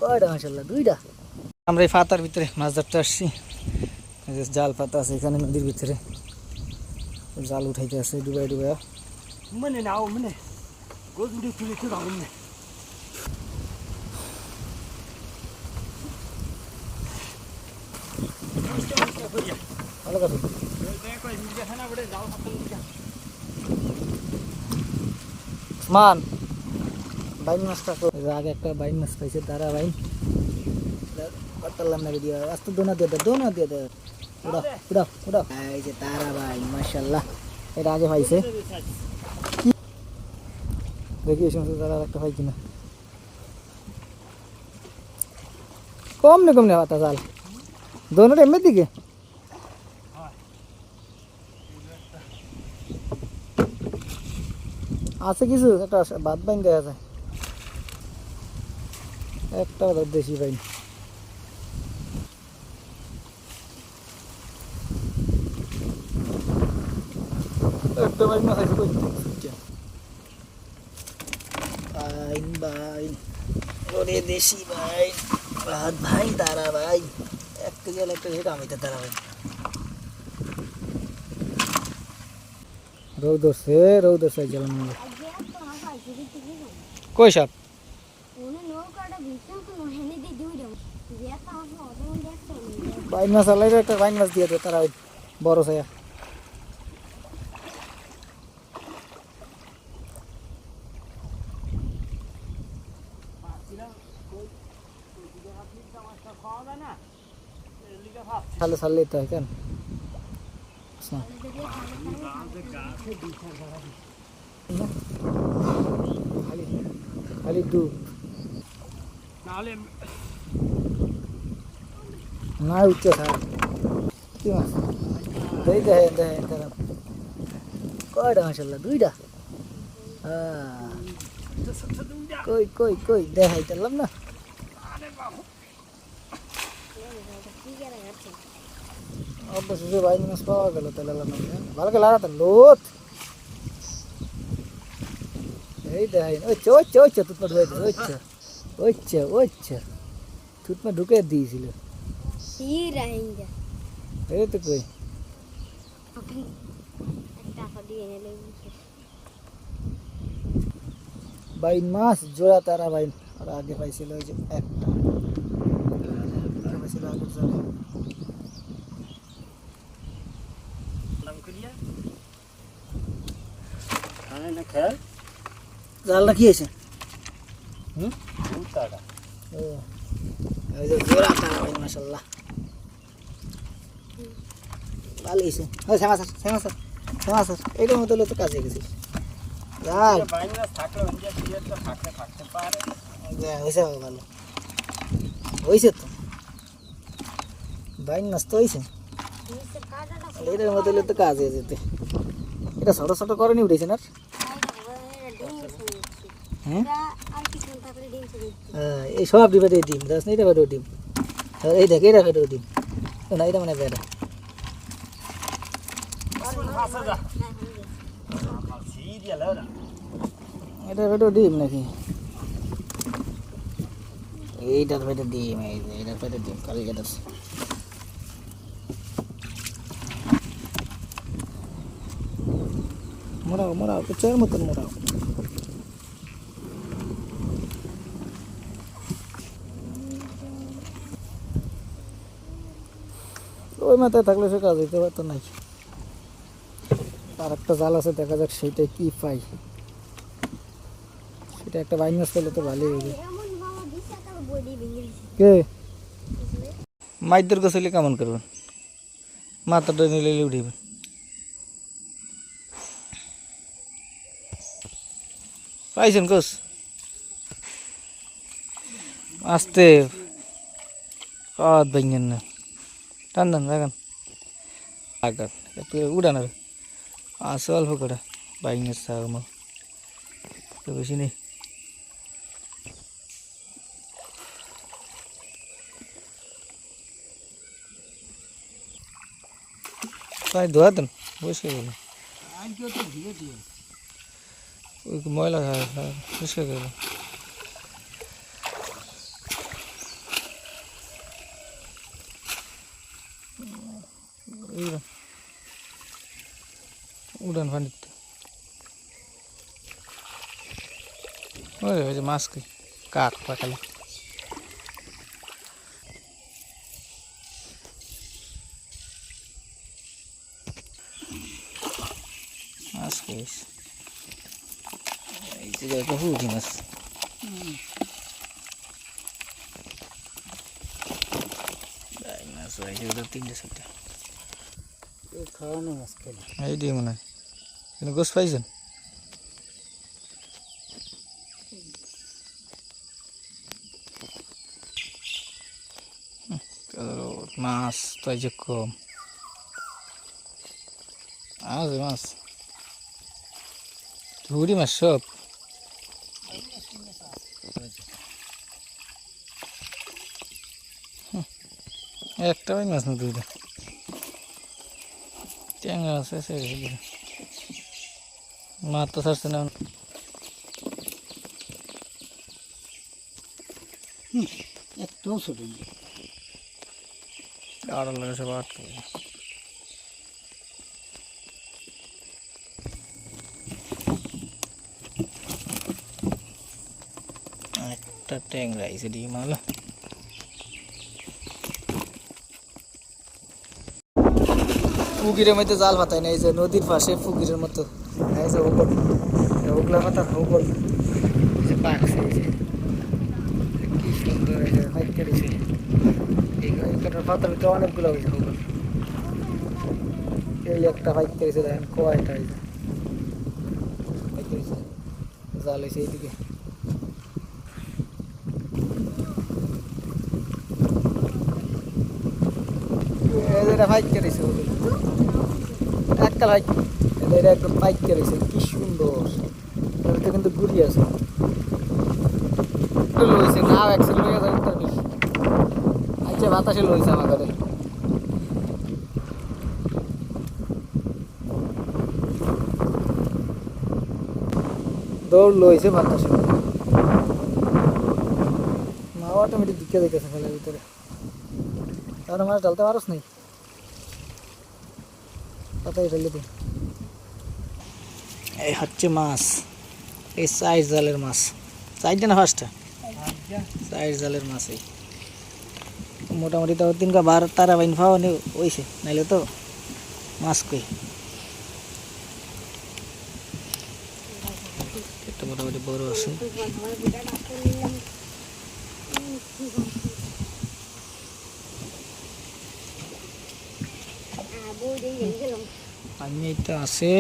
কয়টা মাশাআল্লাহ দুইটা। আমরা এই পাতার ভিতরে মাছ ধরতে আসছি। এই যে জাল পাতা আছে এখানে নদীর ভিতরে, জাল উঠাইতে আছে ডুবাই ডুবাই। মানে নাও মানে গোজুড়ি তুলে তো দাও না ভালো কথা। মান বাইন মাছটা আগে একটা বাইন মাছ পাইছে, তারা বাইন পারতাম না দিয়ে আস্তে দোনা দিয়ে দেয় উড়াও উড়াও উড়াও। এই যে তারা বাইন মাশাআল্লাহ, এটা আগে পাইছে। দেখি এই সমস্ত তারা একটা পাই কিনা। কমনে পাতা জাল দোনোটা এমনি দিকে আছে কিছু, একটা বাদ বাইন দেখা যায়, একটা দেশি বাইন। একটা বাইন মাছ আছে বাইন বাইন ওরে দেশি বাইন বাদ ভাই তারা ভাই এক কেজি একটা যেটা আমি তো তারা ভাই রৌদর সাই জল মনে কই সাপ বাইন মাছ আলাইরে একটা বাইন মাছ দিয়ে দে তারা বড় সায়া। সালে সালে তো কেন খালি ডুব না উচ্চ খায় কি মাছ দেই দেখে কয়টা মাশাআল্লাহ দুইটা। কই কই কই দেখাই দিলাম না। অবশ্যই বাইন মাছ পাওয়া গেল তাহলে ভালো করে লাগাতে লোত এই দেখাই ওইচ্ছে তুতমা ঢুকে ওইচ্ছে তুতমা ঢুকে দিয়েছিল এই তো কই বাইন মাছ জোড়া তারা বাইন আর আগে পাইছিল ওই যে একটা পাইছিল আগের জালে। জালটা কি আছে জোড়া তারা বাইন মাশাআল্লাহ ভালো হয়েছে। এইটার মতো হলে তো কাজে গেছে ভালো হয়েছে তো বাইন মাছ তো হয়েছে এটার মতো হলে তো কাজে যেতে। এটা ছোট ছোট করে নি উঠেছে না হ্যাঁ এই সব ডিমে ডিম দাস এইটা বেরো ডিম এই দেখ এটা বেরো ডিম না এটা মানে বেড়া এটা বেরো ডিম নাকি এইটার বেরো ডিম এইটার বেরো ডিম কালি কেটে মোড়াও কুচার মতন মোড়াও। ওই মাথায় থাকলে সে কাজ হইতে পারতো নাই। আর একটা জাল আছে দেখা যাক সেইটা কি পাই। সেটা একটা বাইন মাছ পেলে তো ভালোই হয়ে যায়। কে মাইদের গোসলে কেমন করবেন মাথাটা নিলে উঠিবেন পাইছেন কোস আস্তে কাদ ভাঙেন না টান রাখান উড়ান আর আছে অল্প করে বাইনের সার বেশি নেই। তাই ধোয়া দেন বসে গেল ময়লা পরিষ্কার গেল উড়ান পানিতে ওই যে মাছ কই কাক পাকালে মাছ কইস এই যে একটা হুড়ি মাছ মাছ হয়েছে ওদের 3-4টা খাওয়ানো মাছ খেলে এই দিয়ে মনে হয় কিন্তু গোস পাইছেন মাছ তো এই যে কম আছে মাছ হুড়ি মাছ সব একটা ওই মাছ না দুইটা ট্যাংরা আছে মাছ তো ছাড়ছে না একদম ছোট আড়াল লাগে সব আটকে একটা ট্যাংরা এসে ডিম আলো পুকুরের মধ্যে জাল পাতায় না এই যে নদীর পাশে পুকুরের মতো এই যে ওগুলা পাতা ওগুল এই যে পাকছে এই যে কি সুন্দর এই যে হাইট কেটেছে এইখানের পাতার ভিতরে অনেকগুলো হয়েছে ওগুল এই একটা হাইট কেটেছে দেখেন কয়টা এই যে হাইট কেটেছে জাল হয়েছে এইদিকে এটা ফাইট করেছে এককাল হাইট এটা একদম ফাইট করেছে কি সুন্দর এটা কিন্তু ঘুরি আছে লইছে না অ্যাক্সেল হয়ে যায় তার বেশি আচ্ছা বাতাসে লইছে আমাদের দৌড় লইছে বাতাসে মা অটোমেটিক দিকে দেখেছে ফেলার ভিতরে তাহলে মাছ ঢালতে পারোস নাই পাতাই ফেলে দিই এই হচ্ছে মাছ এই সাইজ জালের মাছ সাইজটা না ফার্স্টটা সাইজ জালের মাছ এই মোটামুটি তো 3 তারা বাইন পাওয়া নেই ওইছে নাইলে তো মাছ কই এটা মোটামুটি বড় আছে পানি এটা আছে